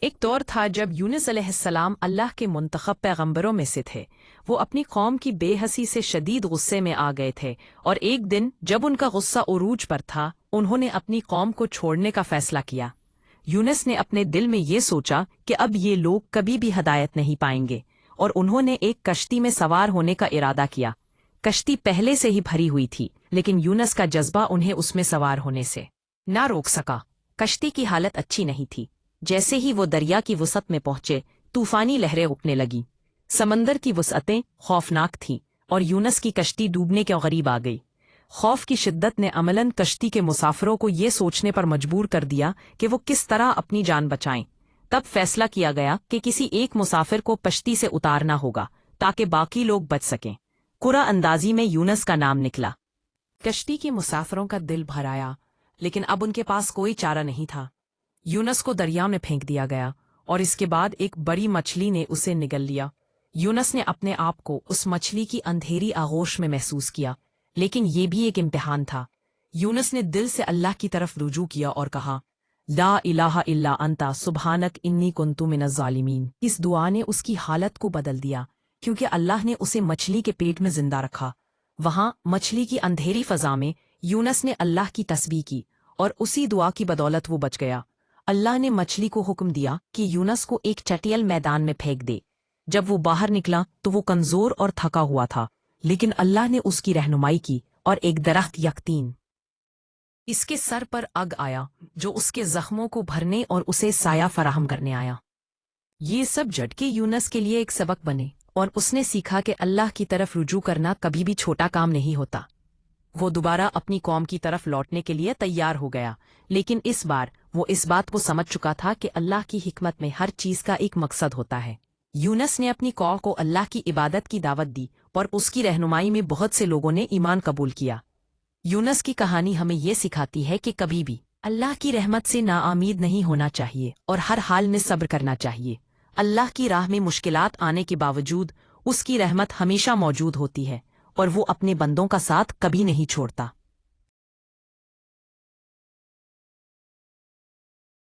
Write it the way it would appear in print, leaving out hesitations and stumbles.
ایک دور تھا جب یونس علیہ السلام اللہ کے منتخب پیغمبروں میں سے تھے۔ وہ اپنی قوم کی بے حسی سے شدید غصے میں آ گئے تھے، اور ایک دن جب ان کا غصہ عروج پر تھا، انہوں نے اپنی قوم کو چھوڑنے کا فیصلہ کیا۔ یونس نے اپنے دل میں یہ سوچا کہ اب یہ لوگ کبھی بھی ہدایت نہیں پائیں گے، اور انہوں نے ایک کشتی میں سوار ہونے کا ارادہ کیا۔ کشتی پہلے سے ہی بھری ہوئی تھی، لیکن یونس کا جذبہ انہیں اس میں سوار ہونے سے نہ روک سکا۔ کشتی کی حالت اچھی نہیں تھی۔ جیسے ہی وہ دریا کی وسعت میں پہنچے، طوفانی لہریں اٹھنے لگیں۔ سمندر کی وسعتیں خوفناک تھیں، اور یونس کی کشتی ڈوبنے کے قریب آ گئی۔ خوف کی شدت نے عملاً کشتی کے مسافروں کو یہ سوچنے پر مجبور کر دیا کہ وہ کس طرح اپنی جان بچائیں۔ تب فیصلہ کیا گیا کہ کسی ایک مسافر کو کشتی سے اتارنا ہوگا تاکہ باقی لوگ بچ سکیں۔ قرعہ اندازی میں یونس کا نام نکلا۔ کشتی کے مسافروں کا دل بھر آیا، لیکن اب ان کے پاس کوئی چارہ نہیں تھا۔ یونس کو دریا میں پھینک دیا گیا، اور اس کے بعد ایک بڑی مچھلی نے اسے نگل لیا۔ یونس نے اپنے آپ کو اس مچھلی کی اندھیری آغوش میں محسوس کیا، لیکن یہ بھی ایک امتحان تھا۔ یونس نے دل سے اللہ کی طرف رجوع کیا اور کہا، لا الہ الا انت سبحانک انی کنت من الظالمین۔ اس دعا نے اس کی حالت کو بدل دیا، کیونکہ اللہ نے اسے مچھلی کے پیٹ میں زندہ رکھا۔ وہاں مچھلی کی اندھیری فضا میں یونس نے اللہ کی تسبیح کی، اور اسی دعا کی بدولت وہ بچ گیا۔ اللہ نے مچھلی کو حکم دیا کہ یونس کو ایک چٹیل میدان میں پھینک دے۔ جب وہ باہر نکلا تو وہ کمزور اور تھکا ہوا تھا، لیکن اللہ نے اس کی رہنمائی کی، اور ایک درخت یقین اس کے سر پر اگ آیا جو اس کے زخموں کو بھرنے اور اسے سایہ فراہم کرنے آیا۔ یہ سب جھٹکے یونس کے لیے ایک سبق بنے، اور اس نے سیکھا کہ اللہ کی طرف رجوع کرنا کبھی بھی چھوٹا کام نہیں ہوتا۔ وہ دوبارہ اپنی قوم کی طرف لوٹنے کے لیے تیار ہو گیا، لیکن اس بار وہ اس بات کو سمجھ چکا تھا کہ اللہ کی حکمت میں ہر چیز کا ایک مقصد ہوتا ہے۔ یونس نے اپنی قوم کو اللہ کی عبادت کی دعوت دی، اور اس کی رہنمائی میں بہت سے لوگوں نے ایمان قبول کیا۔ یونس کی کہانی ہمیں یہ سکھاتی ہے کہ کبھی بھی اللہ کی رحمت سے ناامید نہیں ہونا چاہیے، اور ہر حال میں صبر کرنا چاہیے۔ اللہ کی راہ میں مشکلات آنے کے باوجود اس کی رحمت ہمیشہ موجود ہوتی ہے، اور وہ اپنے بندوں کا ساتھ کبھی نہیں چھوڑتا۔